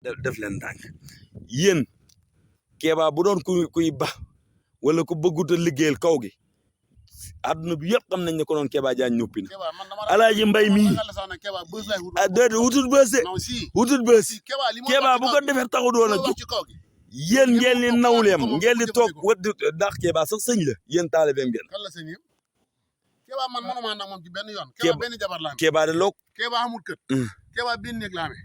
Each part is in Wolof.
def leen ndànk yéen Kéba bu doon kuy ba wala ku bëggut a liggéeyal kaw gi àdduna bi yëpp xam nañ ne ko doon Kéba Diagne ñoppi na Alaaji Mbay mii déedéet wutut bës de wutut bës Kéba bu ko defee taxu doon a jóg yéen ngeen ni nawleem ngeen di toog wët ndax Kéba sax sëñ la yéen taalibeem ngeen. Kéba man mënuma ànd ak moom ci benn yoon. Kéba benn jabar la am. Kéba de loog. Kéba amul kër. Kéba benn néeg la amee.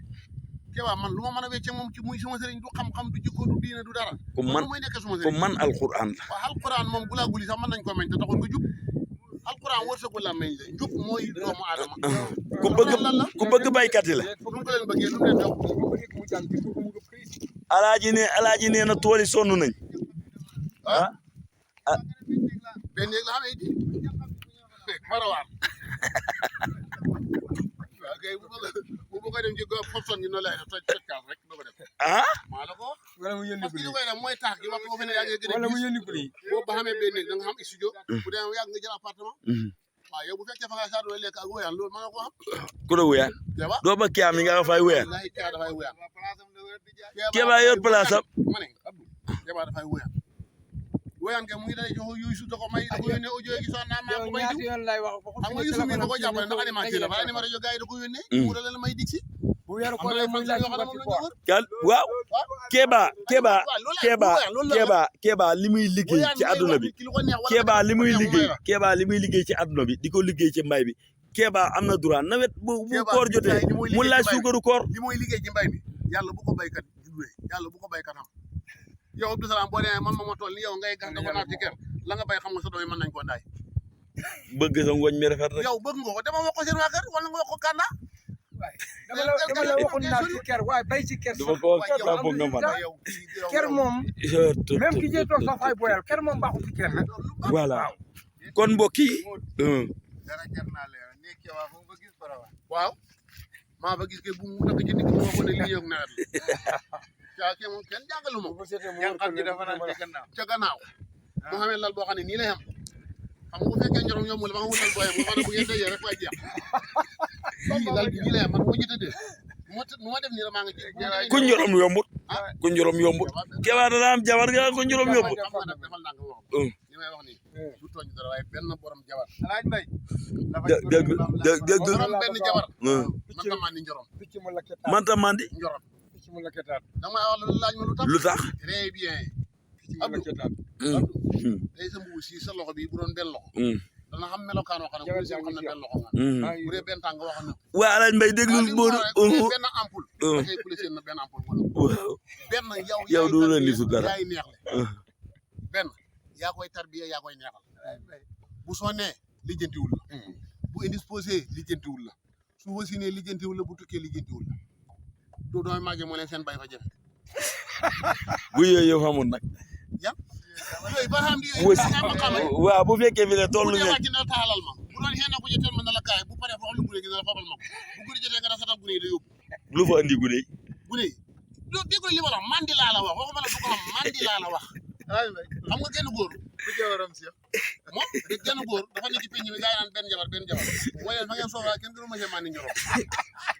Kéba man lu ma mën a wecce moom ci muy suma sëriñ du xam-xam du jikko du diine du dara. ku man mooy nekk suma ku sëriñ. man alquran la. waaw alquran moom bu laa guli sax mën nañ ko meñ te taxul nga jub alquran wërsëgu la meñ la jub mooy doomu aadama. ku bëgg baykat yi la. lu ko leen bëggee lu leen jox. alaaji nee na tool yi sonn nañ. ah benn néeg la amee di marawaar waaw kay bu bëgg a dem ci fopson ñu no lay def toj kaas rek doo ko def maa la ko wax wala mu yónni parce que li koy def mooy tax gi waxtu boo fi ne yaa ngi gën a wala mu yónni ko nii boo ba xamee benn néeg da nga xam studio bu dee yàgg nga jël appartement waaw yow bu fekkee fa nga saa doon lekk ak wéyaan loolu mën nga ko xam ku la wéyaan doo ba Kéba mi nga fay wéyaan lay Kéba dafay wéyaan Kéba yor place am ma ne Abdou Kéba dafay wéyaan wéyaan ke mu ngi day jox yuusu da ko may da ko yónnee audio gi soxna naa maa ko may diw yoon lay wax xam nga yuusu mi da ko jàppale ndax animateur la fa animateur rajo gars yi da ko yónnee mu da leen may dig si bu weeru ko lay muy laaj ci quoi kan waaw Kéba li muy liggéey ci àdduna bi Kéba li muy liggéey ci àdduna bi di ko liggéey ci mbay bi Kéba am na droit nawet bu koor jotee mu laaj suukaru koor li mooy liggéey ci mbay mi yàlla bu ko baykat judwee yàlla bu ko baykat am yow Abdou Salam boo demee man ma toll ni yow ngay gas da ko naat ci kër la nga bay xam nga sa doom yi mën nañ koo daay bëgg sa ngooñ mi rafet rek yow bëgg nga ko dama wax ko seen waa kër wala nga wax ko kànda dama la waxoon naa ci kër waaye bay ci kër dama ko wax kànda bëgg nga man kër moom même ki jee toog sax fay boyal kër moom baaxul ci kër nag voilà kon mbokk yi dara jar naa leer ne Kéba fu mu fa gis barawa waaw maa fa gis ke bu mu takk ci nit mo ko ne li ñëw nawet la ke moom kenn jàngalu ma xam ji dafa naan ca gannaaw mu xamee lal boo xam ne nii lay am xam nga bu fekkee njoroom yombul ba nga wutal booyam nga xam ne bu ngeen dajee rek lay jeex lii lal bi nii lay am man moo ñu tëddee nu ma def nii la maa ngi ci ku njoroom yombut ku njoroom yombut Kéba dana am jabar nga ku njoroom yombut xam nga nag defal naa nga wax li may wax nii du tooñ dara waaye benn borom jabar alaaj mbay dëgg borom benn jabar man ta mandi njoroom picc mu laketaat man ta mandi njoroom picc mu laketaat da nga may wax laaj ma lu tax très bien picc mu laketaat day sa mbubu si sa loxo bi bu doon benn loxo dana xam melokaan wax na bu xam ne benn loxo nga bu dee benn tàng wax na waa alaaj mbay déglul boo benn ampoule dafay kule seen na benn ampoule waaw benn yow du la nitu dara yaay neexle benn yaa koy tarbiya yaa koy neexal bu sonnee lijjantiwul la bu indisposé lijjantiwul la su wasinee lijjantiwul la bu tukkee lijjantiwul la doo dooy màggee moo leen seen bay fa jafe bu yooyu xamul nag yan yooyu ba xam di yooyu xam waaw bu fekkee fi ne toll bu ngeen wàcc na taalal ma bu doon xëy na ko jëtal ma na la kaay bu paree foofu lu gune gi na la fabal ma ko bu guddi jotee nga rasatal gune yi da yóbbu lu fa andi gune yi gune yi loolu déggoo li ma la wax mandi laa la wax waxuma la bu ko xam mandi laa la wax xam nga genn góor bu jabaram si moom genn góor dafa ne ci penc mi gaa yi naan benn jabar waaye fa ngeen soxlaa kenn gënu ma see mandi njoroom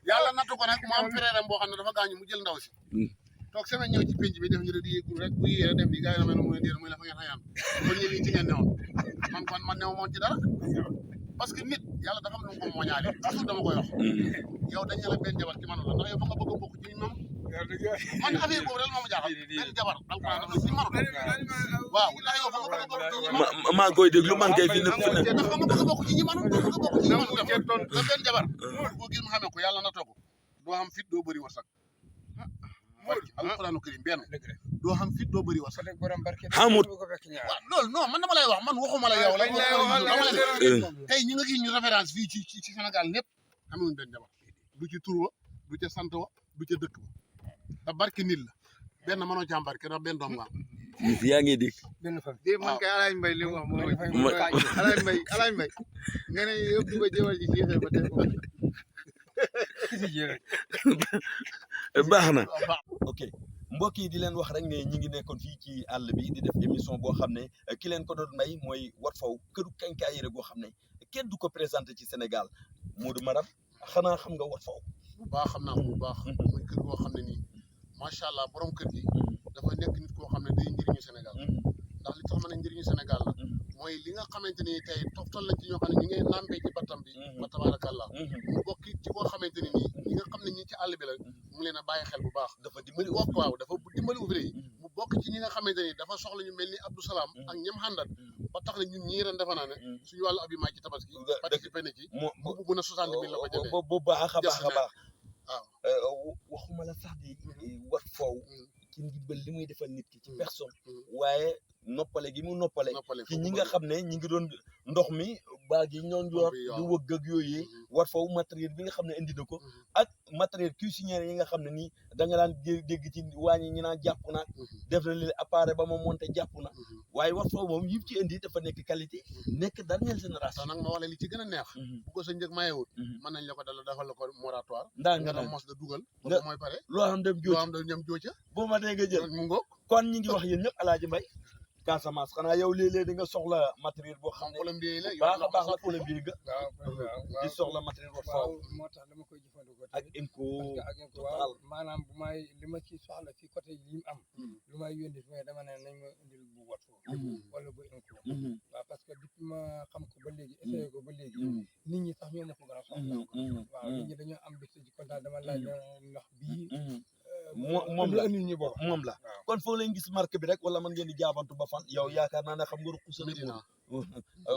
yàlla nattu ko nag mu am frère am boo xam ne dafa gaañu mu jël ndaw si toog semaine ñëw ci penc bi def ñu di yéegul rek bu yéegee dem ni gaa yi la mel ne mu ne déer muy la fa ngeen xayaan kon yéen ci ngeen newoon man newu moon ci dara parce que nit yàlla dafa am lu ko mooñaale toujours dama koy wax yow dañ la benn jabar ci manu la ndax yow fa nga bëgg a bokk ci moom man affaire boobu rek moom jaaxal benn jabar alquran dafa ci manu waaw ndax yow fa nga bëgg a bokk ci ñi manu maa ngi koy déglu man kay fi ne ndax fa nga bëgg a bokk ci ñi manu doo bëgg a bokk ci ñi manu la benn jabar boo gis mu xamee ko yàlla na toog doo xam fit doo bëri warsak alquranu karim benn doo xam fit doo bëri warsak xamut waaw loolu non man dama lay wax man waxuma la yow la dama la tey ñi nga gis ñu référence fii ci Sénégal ñëpp amuñu benn jabar du ci tur wa du ca sant wa du ca dëkk ba te barke nit la benn mënoo ca am barke ndax benn doom nga am yaa ngi dégg benn fan man kay Alaaj Mbay li mu wax moom Alaaj Mbay nga ne yëpp di ba jëwal ji jeexee ba tey baax na ok mbokk yi di leen wax rek ne ñi ngi nekkoon fii ci àll bi di def émission boo xam ne ki leen ko doon may mooy Wat Faw këru kenkaayere goo xam ne kenn du ko présenté ci Sénégal Modou Maram xanaa xam nga Wat Faw bu baax xam naa ko bu baax muy kër goo xam ne nii macha allah borom kër gi dafa nekk nit koo xam ne day njëriñu Sénégal ndax li tax ma ne njëriñu Sénégal la mooy li nga xamante ni tey toftal lañ ci ñoo xam ne ñu ngay nàmpee ci battam bi ba tabarakallah mu bokk ci koo xamante ni nii ñi nga xam ne ñi ci àll bi la mu leen a bàyyi xel bu baax dafa dimbali waaw dafa dimbali ouvrier yi mu bokk ci ñi nga xamante ni dafa soxla ñu mel ni Abdou Salam ak ñam xàndat ba tax na ñun ñii ren defe naa ne suñu wàllu habillement ci tabaski participé na ci bu mun a 60 000 la ko jëndee bu baax a baax a baax waaw waxuma la sax di wat foow ci ndimbal li muy defal nit ki ci personne waaye noppale gi mu noppale ci ñi nga xam ne ñi ngi doon ndox mi baag yi ñoon yor di wëgg ak yooyu wat foofu matériel bi nga xam ne indi na ko ak matériel cuisinière yi nga xam ne nii da nga daan dégg ci wàññi ñi naan jàpp na def na li appareil ba ma monté jàpp na waaye wat foofu moom yëpp ci indi dafa nekk qualité nekk dernière génération nag ma wax la li ci gën a neex bu ko sa njëg mayewut mën nañ la ko dala defal la ko moratoire nga mos da dugal ba mooy pare loo xam dem loo xam dem ñoom jooca boo ma dee nga jël mu ngoog kon ñi ngi wax yéen ñëpp Alaaji Mbay Casamance xanaa yow léeg-léeg di nga soxla matériel boo xam ne Colombier la baax a baax la Colombier ga waaw di soxla matériel boo faaw moo tax dama koy jëfandikoo ak Inco ak Inco waaw maanaam bu may li ma ci soxla ci côté yi mu am lu may yónni fi may dama ne nañ ma indil bu wat foofu wala bu Inco waaw parce que depuis ma xam ko ba léegi essayé ko ba léegi nit ñi sax ñoo ma ko gën a soxla waaw nit ñi dañoo am bis ci kontaan dama laaj ndax bii moom la indi ñu bokk moom la kon foo leen gis marque bi rek wala mën ngeen di jaabantu ba fan yow yaakaar naa ne xam nga ruqu sa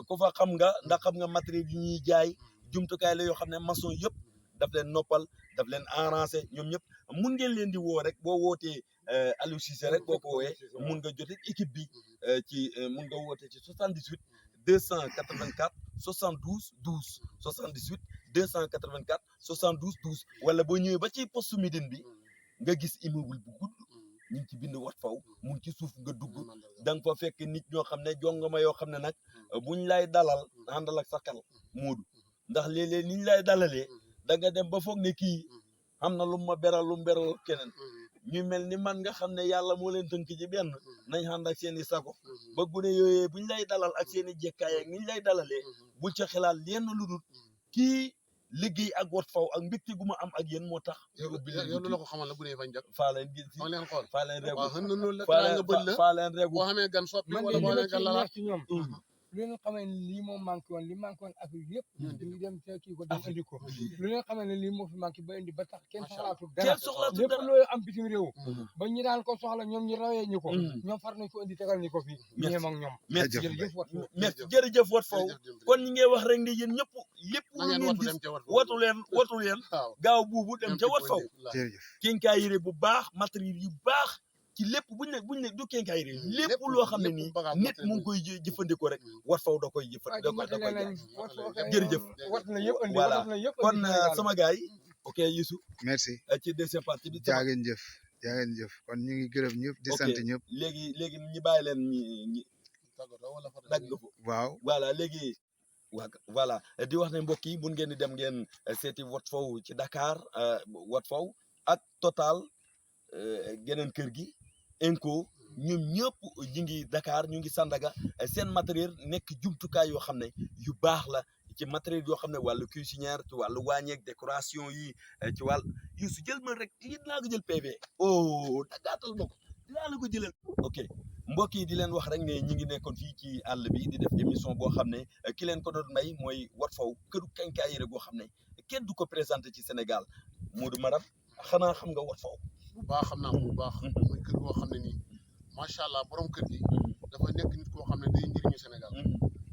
ku fa xam nga ndax xam nga matériel yi ñuy jaay jumtukaay la yoo xam ne maçon yëpp daf leen noppal daf leen arrangé ñoom ñëpp mun ngeen leen di woo rek boo wootee Aliou Cissé rek boo ko woowee mun nga jote équipe bi ci mun nga woote ci 78 284 72 12 78 284 72 12 wala boo ñëwee ba ci poste Médine bi nga gis immeuble bu gudd ñu ngi ci bind wat faw mu ngi ci suuf nga dugg da nga fa fekk nit ñoo xam ne jongama yoo xam ne nag buñ lay dalal àndal ak sa xel moodu ndax léeg-léeg niñ lay dalalee da nga dem ba foog ne kii am na lu ma beral lu beral keneen ñu mel ni man nga xam ne yàlla moo leen tënk ci benn nañ ànd ak seen i sago ba gune yooyee buñ lay dalal ak seen i jekkaay ak niñ lay dalalee bul ca xelaat lenn lu dul kii liggéey ak wat faw ak mbégte gu ma am ak yéen moo tax yow lu la ko xamal la bu dee fañ jak faa leen gis ma leen xool faa leen regu waaw xën na loolu la nga bëj la faa leen regu boo xamee gan soppi man wala boo xamee gan lalaat ci ñoom lu leen xamee ne lii moo manqué woon li manqué woon ak yëpp ñu dem te kii ko dem indi ko lu leen xamee ne lii moo fi manqué ba indi ba tax kenn soxlaatul dara kenn soxlaatul lépp dara looy am bitim réew ba ñi daan ko soxla ñoom ñu rawee ñu ko ñoom far nañ ko indi tegal ñu ko fii ñeem ak ñoom merci jërëjëf wat foofu merci jërëjëf wat faw kon ñi ngay wax rek ne yéen ñëpp lépp lu ngeen gis watu leen gaaw buubu dem ca wat faw kenkaayire bu baax matériel yu baax ci lépp buñ ne du kenkaayire lépp loo xam ne nii nit mu ngi koy jëfandikoo rek wat faw da koy jëfandikoo da koy jërëjëf wat na yëpp indi voilà wat na yëpp kon sama gars yi ok Youssou merci ci deuxième partie bi jaageen jëf kon ñu ngi gërëm ñëpp di sant ñëpp léegi ñi bàyyi leen ñi dagg ko waaw voilà léegi voilà di wax ne mbokk yi mun ngeen di dem ngeen seeti wat faw ci Dakar wat faw ak Total geneen kër gi Inco ñoom ñëpp ñu ngi Dakar ñu ngi Sandaga seen matériel nekk jumtukaay yoo xam ne yu baax la ci matériel yoo xam ne wàllu cuisinière ci wàllu wàññeeg décoration yi ci wàllu Youssou jël ma rek yi dinaa ko jël PV dagaatal ma ko dinaa la ko jëlal ok mbokk yi di leen wax rek ne ñi ngi nekkoon fii ci àll bi di def émission boo xam ne ki leen ko doon may mooy wat faw këru kenkaayire goo xam ne kenn du ko présenté ci Sénégal Modou Maram xanaa xam nga wat faw bu baax xam naa ko bu baax muy kër goo xam ne nii macha allah borom kër gi dafa nekk nit koo xam ne day njëriñu Sénégal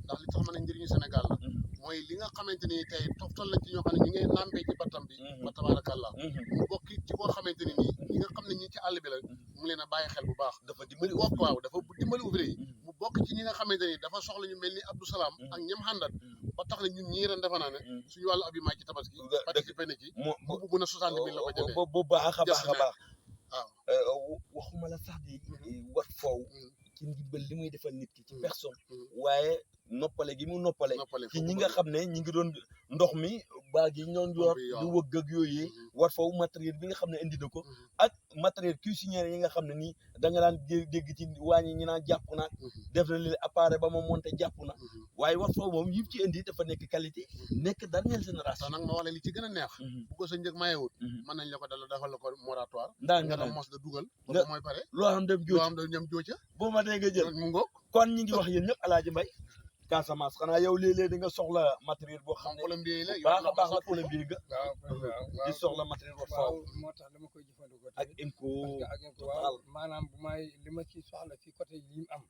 ndax li tax ma ne njëriñu Sénégal la mooy li nga xamante ni tey toftal lañ ci ñoo xam ne ñu ngay nàmpee ci battam bi ba tabarakallah mu bokk ci koo xamante ni nii ñi nga xam ne ñi ci àll bi la mu leen a bàyyi xel bu baax dafa dimbali waaw dafa dimbali ouvrier yi mu bokk ci ñi nga xamante ni dafa soxla ñu mel ni Abdou Salam ak ñam xàndat ba tax na ñun ñii ren defe naa ne suñu wàllu habillement ci tabaski participé na ci bu mun a 60 000 la ko jëndee bu baax a baax a baax waaw waxuma la sax di wat faw ci ndimbal li muy defal nit ki ci personne waaye noppale gi mu noppale noppale ci ñi nga xam ne ñi ngi doon ndox mi baag yi ñoon yor di wëgg ak yooyu wat faw matériel bi nga xam ne indi na ko ak matériel cuisinière yi nga xam ne nii da nga daan dégg ci wàññi ñi naan jàpp na def na li appareil ba ma monté jàpp na waaye wat faw moom yëpp ci indi dafa nekk qualité nekk dernière génération te nag ma wax la li ci gën a neex bu ko sa njëg mayewut mën nañ la ko dala defal la ko moratoire ndaa nga nga dem naan mos da dugal ba mooy pare loo xam dem loo jóoc am da ñam jooca boo ma dee nga jël mu ngoog kon ñi ngi wax yéen ñëpp Alaaji Mbay Casamance xanaa yow léeg-léeg di nga soxla matériel boo xam ne plombier yi la baax a baax la plombier ga waaw di soxla matériel wat faw waaw moo tax dama koy jëfandikoo ak Inco ak waaw maanaam bu may li ma ci soxla ci côté yi mu am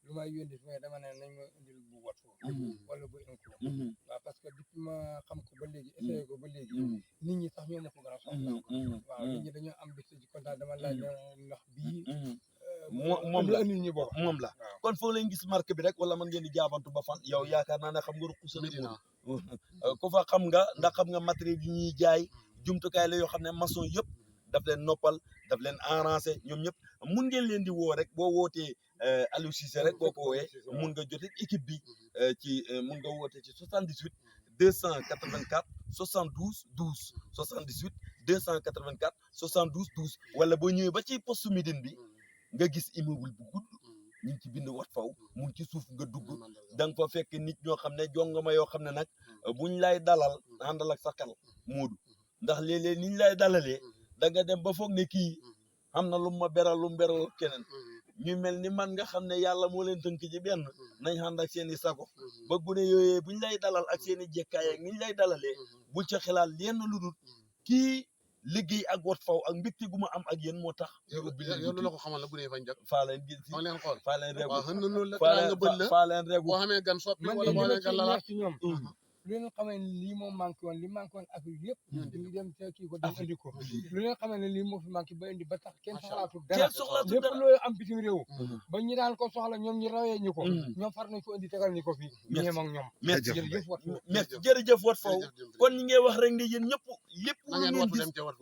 lu may yónni fi may dama ne nañ ma indil bu wat foofu wala bu Inco waaw parce que depuis ma xam ko ba léegi essayé ko ba léegi nit ñi sax ñoo ma ko gën a soxla waaw nit ñi dañoo am bés ci kontaan dama laaj ndax bii moom la nit ñi bokk moom la kon foo leen gis marque bi rek wala mën ngeen di jaabantu ba fan yow yaakaar naa ne xam nga ruqu sa Médina ku fa xam nga ndax xam nga matériel yi ñuy jaay jumtukaay la yoo xam ne maçon yëpp daf leen noppal daf leen arrangé ñoom ñëpp mun ngeen leen di woo rek boo wootee Aliou Cissé rek boo ko woowee mun nga jote équipe bi ci mun nga woote ci 78 284 72 12 78 284 72 12 wala boo ñëwee ba ci poste Médine bi nga gis immeuble bu gudd ñu ngi ci bind wat faw mu ngi ci suuf nga dugg da nga fa fekk nit ñoo xam ne jongama yoo xam ne nag buñ lay dalal àndal ak sa xel moodu ndax léeg-léeg niñ lay dalalee da nga dem ba foog ne kii am na lu ma beral lu mu beral keneen ñu mel ni man nga xam ne yàlla moo leen tënk ci benn nañ ànd ak seen i sago ba gune yooyee buñ lay dalal ak seen i jekkaay ak niñ lay dalalee bul ca xelaat lenn lu dul kii liggéey ak wat faw ak mbégte gu ma am ak yéen moo tax yow lu la ko xamal la bu dee fañ jak faa leen gis xam leen xool faa leen regu waaw xën na loolu la traa nga bët la faa leen regu boo xamee gan soppi man wala boo xamee gan lala ci ñoom lu leen xamee ne lii moo manqué woon li manqué woon Afrique yëpp ñu dem te kii ko dem indi ko lu leen xamee ne lii moo fi manqué ba indi ba tax kenn soxlaatu dara kenn soxlaatu lépp dara loolu am bitim réew ba ñi daan ko soxla ñoom ñi rawee ñu ko ñoom far nañ ko indi tegal ñu ko fii ñeem ak ñoom merci jërëjëf wat merci jërëjëf wat faw kon ñi ngay wax rek ne yéen ñëpp lépp na lu ngeen ngeen watu gis dem ca wat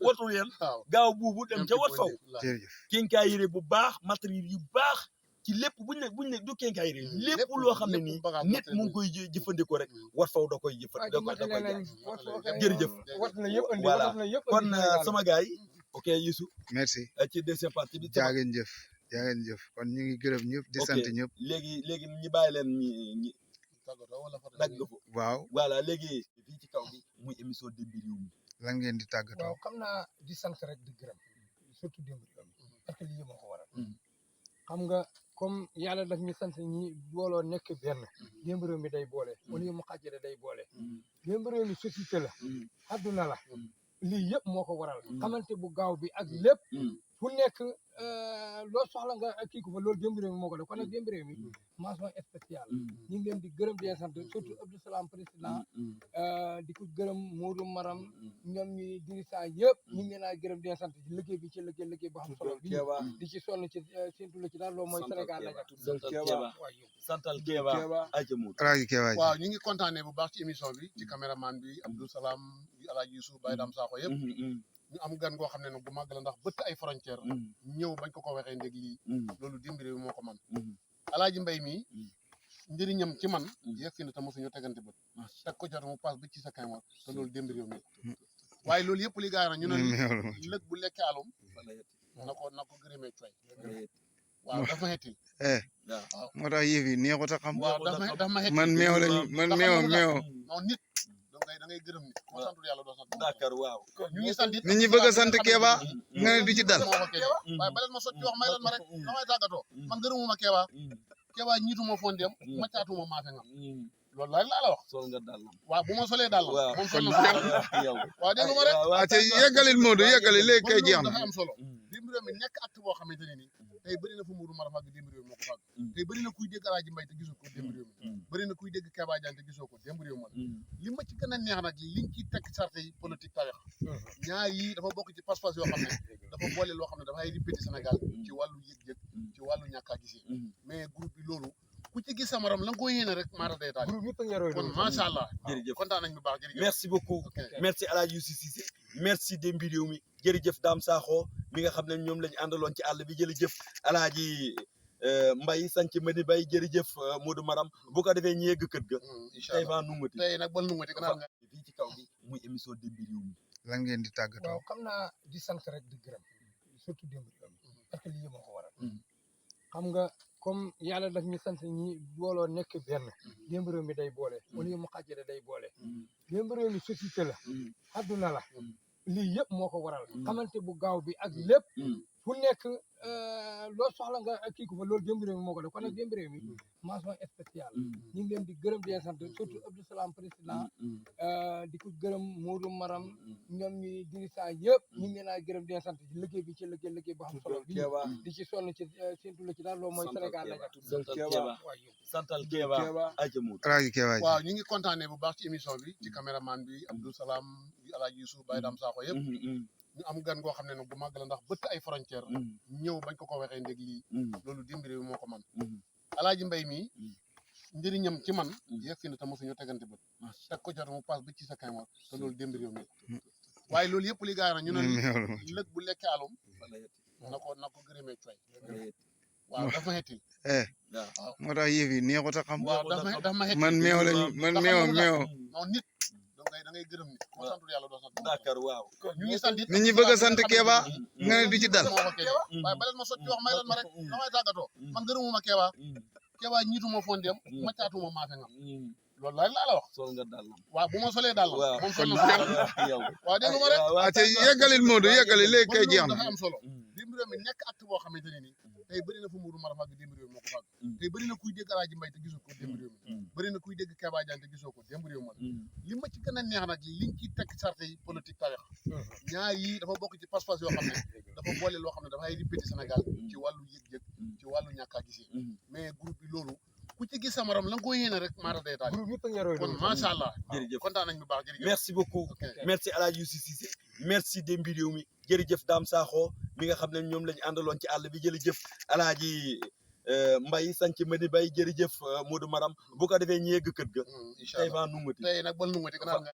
watu leen waaw gaaw buubu dem ca wat faw jërëjëf kenkaay yére bu baax matériel yu baax ci lépp buñ ne du kenkaay yére lépp loo xam ne nii nit mu ngi koy jëfandikoo rek wat faw da koy jëfandikoo da koy jaay jërëjëf wat na yëpp indi voilà wat na yëpp kon sama gars yi ok Youssou merci ci deuxième partie bi jaageen jëf kon ñu ngi gërëm ñëpp di sant ñëpp léegi ñi bàyyi leen ñi tàggatoo wala photo dagg ko waaw voilà léegi fii ci kaw bi muy émission Dembi Réew mi lan ngeen di tàggatoo waaw xam naa di sant rek di gërëm surtout démb réew mi parce que lii moo ko waral xam nga comme yàlla daf ñu sant ñi booloo nekk benn démb réew mi day boole wala yu mu xàjjale day boole démb réew mi société la adduna la lii yëpp moo ko waral xamante bu gaaw bi ak lépp fu nekk loo soxla nga kii ko fa loolu démb réew mi moo ko def kon nag démb réew mi mention spéciale ñu ngi leen di gërëm di leen sant surtout Abdou Salam président di ko gërëm Modou Maram ñoom ñi dirigeant yëpp ñu ngi leen a gërëm di leen sant ci liggéey bi ci liggéey boo xam solo bi di ci sonn ci séntu la ci daal loolu mooy Sénégal la santal Kéba ajamu Alaaji Kéba waaw ñu ngi kontaanee bu baax ci émission bi ci caméraman bi Abdou Salam di Alaaji Youssou Baye Dam Sakho yëpp ñu am gan goo xam ne nag bu màgg la ndax bëtt ay frontière ñëw bañ ko waxee ndég lii loolu dimbali bi moo ko man Alaaji Mbay mi njëriñam ci man yegg si na te mosuñu tegante bët teg ko jot mu paas ba ci sa kay te loolu démb réew mi waaye loolu yëpp li gaay na ñu ne lëg bu lekkee alum na ko gërëmee coy waaw daf ma xettil waaw moo tax yëf yi neexut a xam waaw daf ma xettil man meew lañu man meew non nit da ngay gërëm nit boo santul yàlla doo sant d'accord waaw ñu ngi sant it nit ñi bëgg a sant Kéba nga ne du ci dal waaye baleen ma sotti wax may leen ma rek damay tàggatoo man gërëmuma Kéba Kéba ñiituma fondem maccaatuma maafe ngam loolu laa la wax sol nga dal waaw bu ma solee daal moom sol na yow waaw dégg ma rek ate yeggalil Modou yeggalil léegi kay jeex dafa na am solo démb réew mi nekk acte boo xamante ne nii tey bëri na fu Modou Mara fàgg démb réew mi moo ko fàgg tey bëri na kuy dégg Alaaji Mbay te gisoo ko démb réew mi bëri na kuy dégg Kéba Diagne te gisoo ko démb réew mi li ma ci gën a neex nag liñ ci teg sarte yi politique tarix ñaar yi dafa bokk ci pas-pas yoo xam ne dafa boole loo xam ne dafay répété Sénégal ci wàllu yëg-yëg ci wàllu ñàkk a gisee mais groupe bi loolu ku ci gis sa morom la nga ko yéene rek maata day taal kon macha allah jërëjëf kontaan nañ bu baax jërëjëf merci beaucoup merci Alaaji Youssou Cissé merci Dembi Réew mi jërëjëf Dame Sakho mi nga xam ne ñoom lañu àndaloon ci àll bi jërëjëf Alaaji Mbay sanc Madi Bay jërëjëf Modou Maram bu ko defee ñu yegg kët ga incha tey allah fa nungati tey nag bal nungati gannaaw nga fii ci kaw gi muy émission Demby Réew mi lan ngeen di tàggatoo. waaw xam naa di sant rek di gërëm surtout Demby Réew mi parce que lii moo ko waral xam nga comme yàlla daf ñu sant ñi booloo nekk benn Demby Réew mi day boole wala yu mu xàjjale day boole Demby Réew mi société la adduna la lii yëpp moo ko waral xamante bu gaaw bi ak lépp fu nekk loo soxla nga kii ko fa loolu Demby Réew mi moo ko def kon nag Demby Réew mi mention spéciale ñu ngi leen di gërëm di leen sant surtout Abdou Salam président di ko gërëm Modou Maram ñoom ñi dirisa yëpp ñu ngi leen a gërëm di leen sant ci liggéey bi ci liggéey bu xam solo bi di ci sonn ci séntu la ci daal loolu mooy Sénégal la santal Kéba aja Modou Alaaji Kéba waaw ñu ngi kontaanee bu baax ci émission bi ci caméraman bi Abdou Salam bi Alaaji Youssouf Baye Dam Sakho yëpp ñu am gan goo xam ne nag bu màgg la ndax bëtt ay frontière ñëw bañ ko waxee ndég lii loolu Demby Réew mi moo ko man Alaaji Mbay mi njëriñam ci man yegg fi ne te mosuñu tegante bët teg ko jot mu paas ba ci sa kaymoor te loolu Demby Réew mi waaye loolu yëpp li gaay na ñu ne lëg bu lekkee alum na ko gërëmee coy waaw daf ma xettil moo tax yëf yi neexut a xam. waaw daf ma xettil man meew lañu man meew non nit da ngay gërëm nit boo santul yàlla doo sant Dakar waaw ñu ngi sant nit ñi bëgg a sant Kéba nga ne du ci dal. waaye ba leen ma sotti wax may leen ma rek damay tàggatoo man gërëmuma Kéba Kéba ñiituma fondem maccaatuma maafe nga loolu laa la wax sol nga dàllam waaw bu ma solee dàllam moom sol na yow waaw dégg nga ma rek ate yeggalil Modou yeggali léegi kay jeex dafa na. am solo Demby Réew mi nekk acte boo xamante ne nii tey bëri na fu Modou Maram fàgg Demby Réew mi moo ko fàgg tey bëri na kuy dégg Alaaji Mbay te gisoo ko Demby Réew mi bëri na kuy dégg Kéba Diagne te gisoo ko Demby Réew mi li ma ci gën a neex nag liñ ci tekk sarte yi politique tarix ñaar yi dafa bokk ci pas-pas yoo xam ne dafa boole loo xam ne dafay répété Sénégal ci wàllu yëg-yëg ci wàllu ñàkk a gisee mais groupe bi loolu ku ci gis sa morom la nga ko yéene rek maata day taal kon macha allah jërëjëf kontaan nañ bu baax jërëjëf merci beaucoup merci Alaaji Youssou Cissé merci Demby Réew mi jërëjëf Dame Sakho mi nga xam ne ñoom lañu àndaloon ci àll bi jërëjëf Alaaji Mbay sanc Madi Bay jërëjëf Modou Maram bu ko defee ñu yegg kët ga incha tey allah fa nungati tey nag bal nungati gannaaw nga